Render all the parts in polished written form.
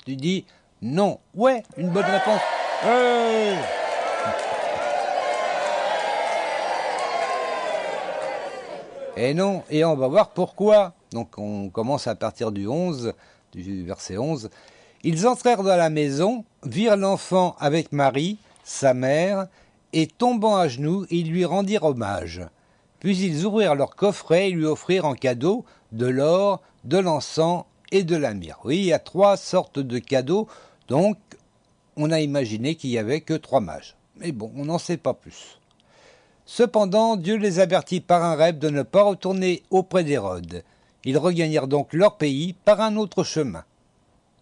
Tu dis non. Ouais, une bonne réponse. Hey. Et non, et on va voir pourquoi. Donc on commence à partir du 11, du verset 11. Ils entrèrent dans la maison, virent l'enfant avec Marie, sa mère, et tombant à genoux, ils lui rendirent hommage. Puis ils ouvrirent leur coffret et lui offrirent en cadeau de l'or, de l'encens et de la myrrhe. Oui, il y a 3 sortes de cadeaux, donc on a imaginé qu'il n'y avait que 3 mages. Mais bon, on n'en sait pas plus. Cependant, Dieu les avertit par un rêve de ne pas retourner auprès d'Hérode. Ils regagnèrent donc leur pays par un autre chemin.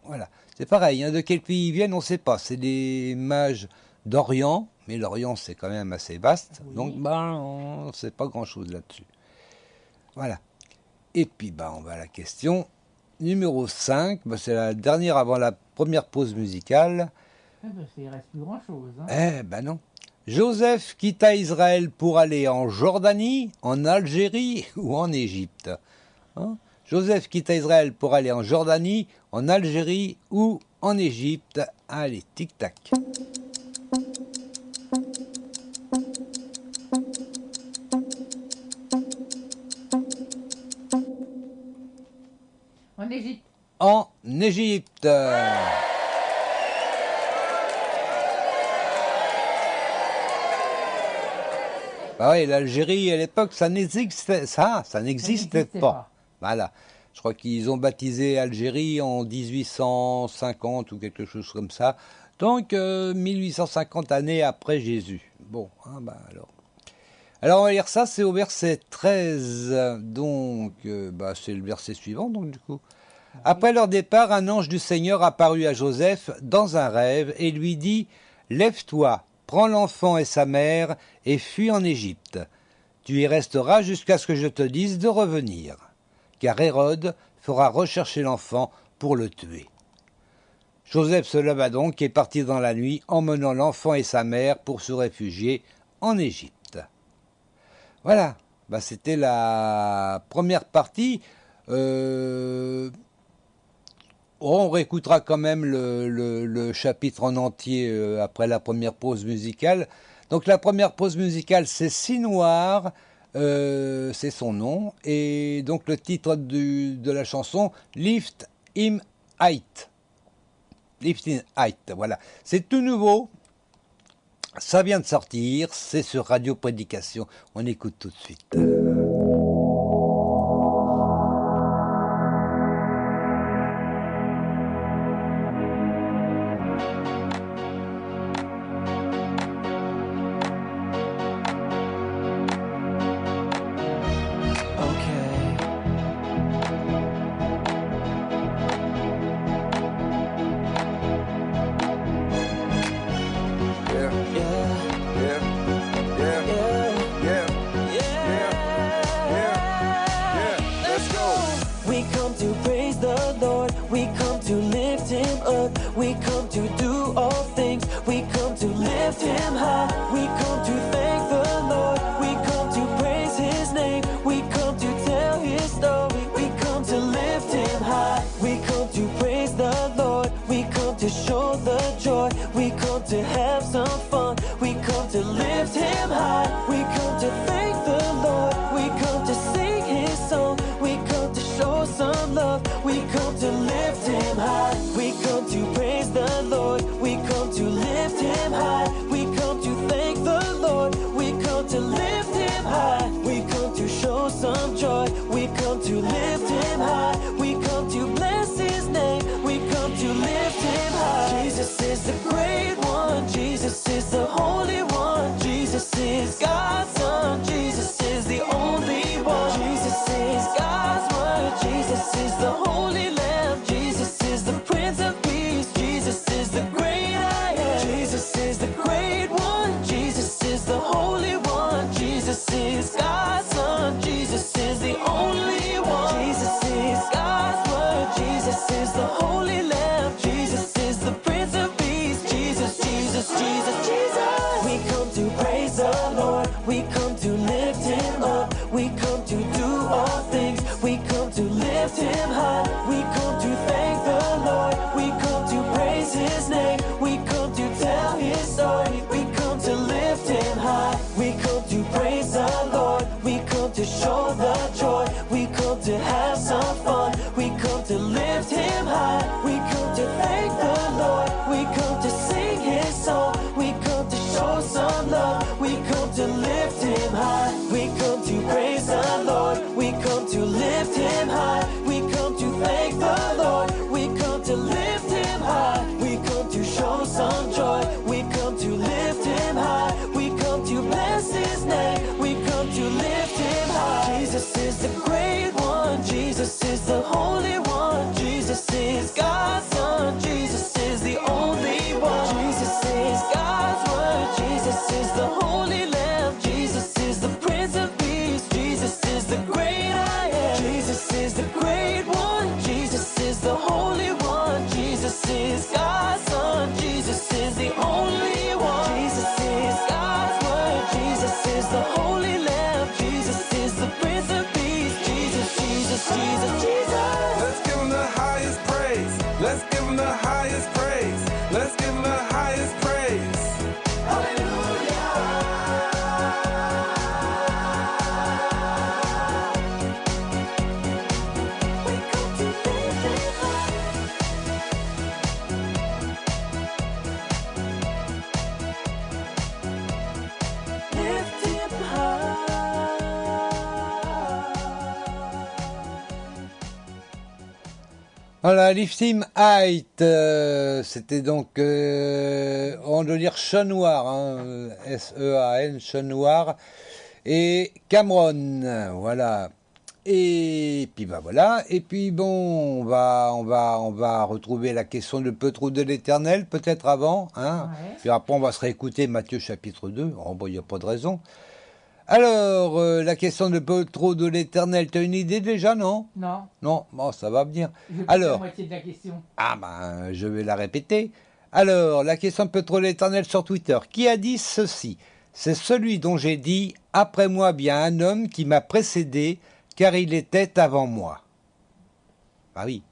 Voilà, c'est pareil, de quel pays ils viennent, on ne sait pas. C'est des mages d'Orient, mais l'Orient c'est quand même assez vaste, oui. Donc on ne sait pas grand-chose là-dessus. Voilà. Et puis on va à la question numéro 5, c'est la dernière avant la première pause musicale. Il ne reste plus grand-chose. Non. Joseph quitta Israël pour aller en Jordanie, en Algérie ou en Égypte. Joseph quitta Israël pour aller en Jordanie, en Algérie ou en Égypte. Allez, tic-tac. En Égypte. En Égypte. Oui, l'Algérie à l'époque, ça n'existait pas. Voilà. Je crois qu'ils ont baptisé Algérie en 1850 ou quelque chose comme ça. Donc 1850 années après Jésus. Bon, alors. Alors on va lire ça, c'est au verset 13. Donc c'est le verset suivant donc du coup. Après leur départ, un ange du Seigneur apparut à Joseph dans un rêve et lui dit « Lève-toi, prends l'enfant et sa mère et fuis en Égypte. Tu y resteras jusqu'à ce que je te dise de revenir, car Hérode fera rechercher l'enfant pour le tuer. » Joseph se leva donc et partit dans la nuit, emmenant l'enfant et sa mère pour se réfugier en Égypte. Voilà, c'était la première partie. On réécoutera quand même le chapitre en entier après la première pause musicale. Donc la première pause musicale, c'est Si Noir, c'est son nom. Et donc le titre de la chanson, Lift Him Height. Lift Him Height, voilà. C'est tout nouveau. Ça vient de sortir, c'est sur Radio Prédication. On écoute tout de suite. Him high. We come to thank the Lord. We come to Voilà, Liftim Height, c'était donc, on doit dire chat noir, hein, S-E-A-N, chat noir, et Cameron, voilà. Et puis bah voilà, et puis bon, on va retrouver la question de Peut-être de l'Éternel, peut-être avant, hein. Ouais. Puis après on va se réécouter Matthieu chapitre 2, oh, bon, il n'y a pas de raison. Alors, la question de Peut-être de l'Éternel, tu as une idée déjà, non? Non, Non, bon, ça va venir. j'ai pas la Alors, moitié de la question. ah ben, je vais la répéter. Alors, la question peut être l'éternel sur Twitter. Qui a dit ceci? C'est celui dont j'ai dit, après moi bien un homme qui m'a précédé, car il était avant moi. Ah oui,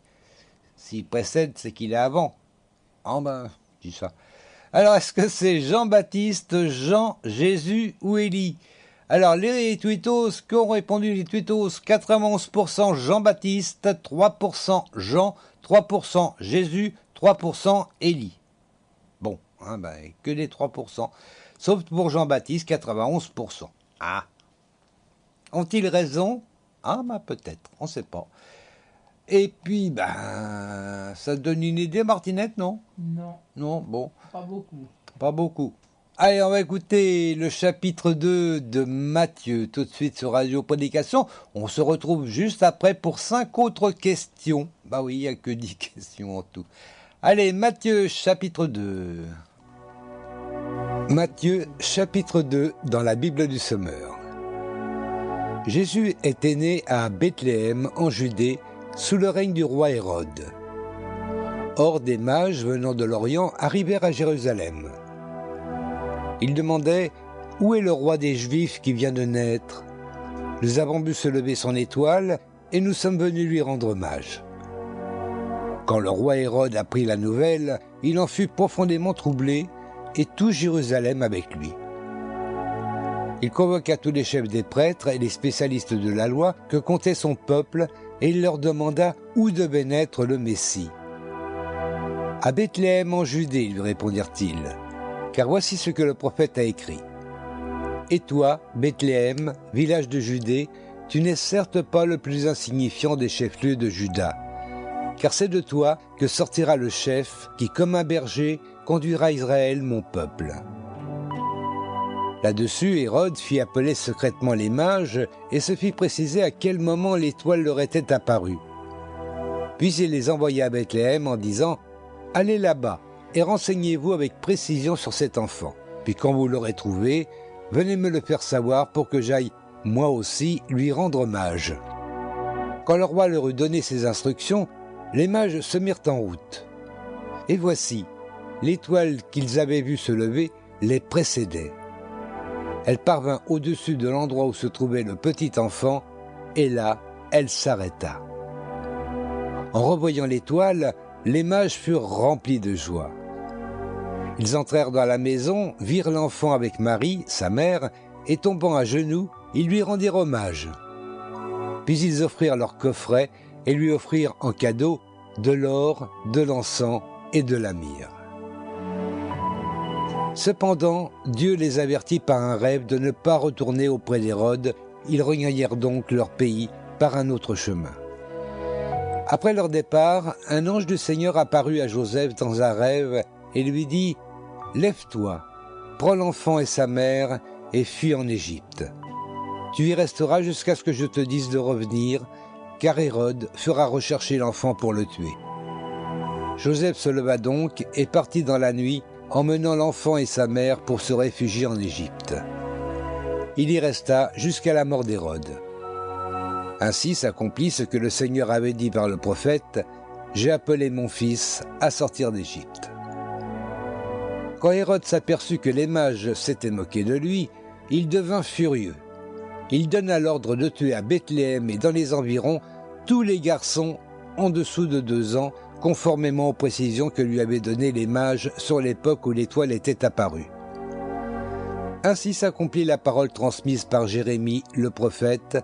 s'il précède, c'est qu'il est avant. Ah ben, je dis ça. Alors, est-ce que c'est Jean-Baptiste, Jean, Jésus ou Élie? Alors, les tweetos qu'ont répondu les tweetos, 91% Jean-Baptiste, 3% Jean, 3% Jésus, 3% Élie. Bon, hein, ben, que les 3%. Sauf pour Jean-Baptiste, 91%. Ah. Ont-ils raison? Ah, ben peut-être, on ne sait pas. Et puis, ben, ça te donne une idée, Martinette, non? Non, Non, bon. pas beaucoup. Pas beaucoup. Allez, on va écouter le chapitre 2 de Matthieu tout de suite sur Radio Prédication. On se retrouve juste après pour 5 autres questions. Bah oui, il n'y a que 10 questions en tout. Allez, Matthieu chapitre 2. Matthieu chapitre 2 dans la Bible du Semeur. Jésus était né à Bethléem en Judée sous le règne du roi Hérode. Or des mages venant de l'Orient arrivèrent à Jérusalem. Ils demandaient « Où est le roi des Juifs qui vient de naître ?» Nous avons vu se lever son étoile et nous sommes venus lui rendre hommage. Quand le roi Hérode apprit la nouvelle, il en fut profondément troublé et tout Jérusalem avec lui. Il convoqua tous les chefs des prêtres et les spécialistes de la loi que comptait son peuple et il leur demanda où devait naître le Messie. « À Bethléem en Judée, lui répondirent-ils. Car voici ce que le prophète a écrit. Et toi, Bethléem, village de Judée, tu n'es certes pas le plus insignifiant des chefs-lieux de Juda, car c'est de toi que sortira le chef qui, comme un berger, conduira Israël, mon peuple. » Là-dessus, Hérode fit appeler secrètement les mages et se fit préciser à quel moment l'étoile leur était apparue. Puis il les envoya à Bethléem en disant « Allez là-bas, et renseignez-vous avec précision sur cet enfant. Puis quand vous l'aurez trouvé, venez me le faire savoir pour que j'aille, moi aussi, lui rendre hommage. » Quand le roi leur eut donné ses instructions, les mages se mirent en route. Et voici, l'étoile qu'ils avaient vue se lever les précédait. Elle parvint au-dessus de l'endroit où se trouvait le petit enfant, et là, elle s'arrêta. En revoyant l'étoile, les mages furent remplis de joie. Ils entrèrent dans la maison, virent l'enfant avec Marie, sa mère, et tombant à genoux, ils lui rendirent hommage. Puis ils offrirent leur coffret et lui offrirent en cadeau de l'or, de l'encens et de la myrrhe. Cependant, Dieu les avertit par un rêve de ne pas retourner auprès d'Hérode. Ils regagnèrent donc leur pays par un autre chemin. Après leur départ, un ange du Seigneur apparut à Joseph dans un rêve et lui dit « Lève-toi, prends l'enfant et sa mère et fuis en Égypte. Tu y resteras jusqu'à ce que je te dise de revenir, car Hérode fera rechercher l'enfant pour le tuer. » Joseph se leva donc et partit dans la nuit, emmenant l'enfant et sa mère pour se réfugier en Égypte. Il y resta jusqu'à la mort d'Hérode. Ainsi s'accomplit ce que le Seigneur avait dit par le prophète « J'ai appelé mon fils à sortir d'Égypte. » Quand Hérode s'aperçut que les mages s'étaient moqués de lui, il devint furieux. Il donna l'ordre de tuer à Bethléem et dans les environs tous les garçons en dessous de 2 ans, conformément aux précisions que lui avaient données les mages sur l'époque où l'étoile était apparue. Ainsi s'accomplit la parole transmise par Jérémie, le prophète.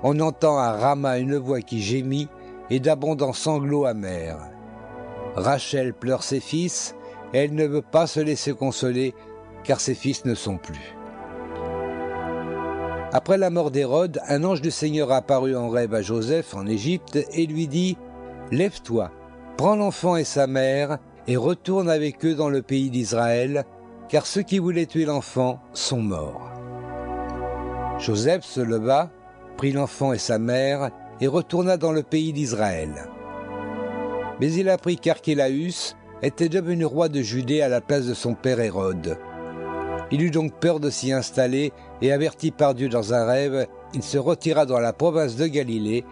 On entend à Rama une voix qui gémit et d'abondants sanglots amers. Rachel pleure ses fils, et elle ne veut pas se laisser consoler, car ses fils ne sont plus. Après la mort d'Hérode, un ange du Seigneur apparut en rêve à Joseph en Égypte et lui dit « Lève-toi, prend l'enfant et sa mère et retourne avec eux dans le pays d'Israël, car ceux qui voulaient tuer l'enfant sont morts. Joseph se leva, prit l'enfant et sa mère et retourna dans le pays d'Israël. Mais il apprit qu'Archélaüs était devenu roi de Judée à la place de son père Hérode. Il eut donc peur de s'y installer et, averti par Dieu dans un rêve, il se retira dans la province de Galilée,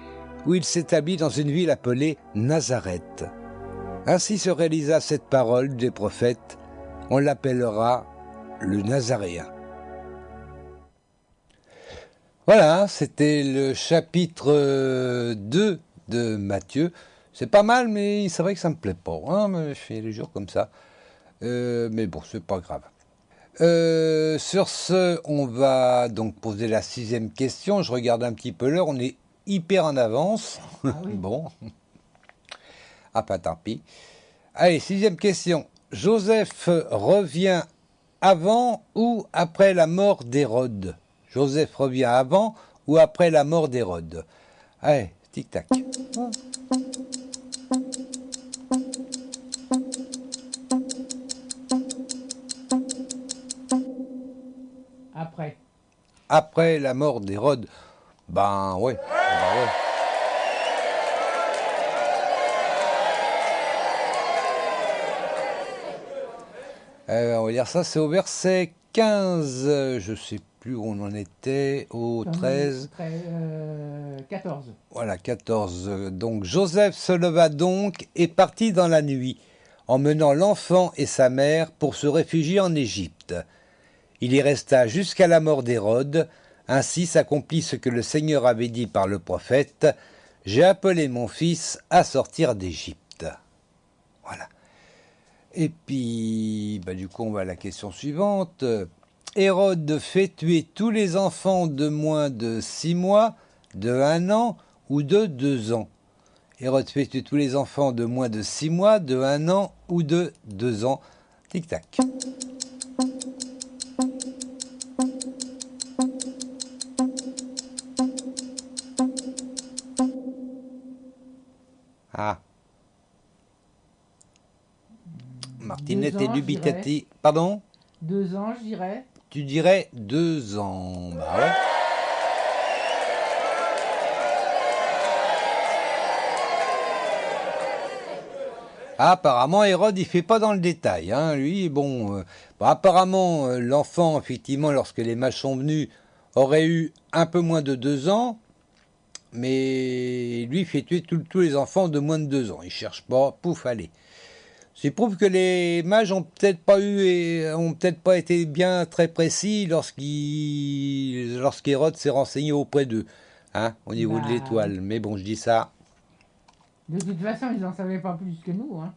où il s'établit dans une ville appelée Nazareth. Ainsi se réalisa cette parole des prophètes, on l'appellera le Nazaréen. Voilà, c'était le chapitre 2 de Matthieu. C'est pas mal, mais c'est vrai que ça me plaît pas. Hein, mais je fais les jours comme ça. Mais bon, c'est pas grave. Sur ce, on va donc poser la 6e question. Je regarde un petit peu l'heure, on est hyper en avance. Ah oui. Bon. Ah, pas tant pis. Allez, 6e question. Joseph revient avant ou après la mort d'Hérode? Joseph revient avant ou après la mort d'Hérode? Allez, tic-tac. Après. Après la mort d'Hérode? Ben ouais. On va dire ça, c'est au verset 15, je sais plus où on en était, au 13. 14. Voilà, 14. Donc Joseph se leva donc et partit dans la nuit, emmenant l'enfant et sa mère pour se réfugier en Égypte. Il y resta jusqu'à la mort d'Hérode, ainsi s'accomplit ce que le Seigneur avait dit par le prophète, « J'ai appelé mon fils à sortir d'Égypte. » Voilà. Et puis, du coup, on va à la question suivante. Hérode fait tuer tous les enfants de moins de 6 mois, de 1 an ou de 2 ans. Hérode fait tuer tous les enfants de moins de 6 mois, de 1 an ou de 2 ans. Tic-tac. Ah. Martinette et dubitative. Pardon? 2 ans, je dirais. Tu dirais 2 ans. Bah ouais. Ah, apparemment, Hérode, il fait pas dans le détail. Hein. Lui, bon, apparemment, l'enfant, effectivement, lorsque les mages sont venus, aurait eu un peu moins de 2 ans. Mais lui, il fait tuer tous les enfants de moins de 2 ans. Il cherche pas, pouf, allez. Ça prouve que les mages ont peut-être pas été bien très précis lorsqu'Hérode s'est renseigné auprès d'eux, hein, au niveau de l'étoile. Mais bon, je dis ça. De toute façon, ils n'en savaient pas plus que nous, hein.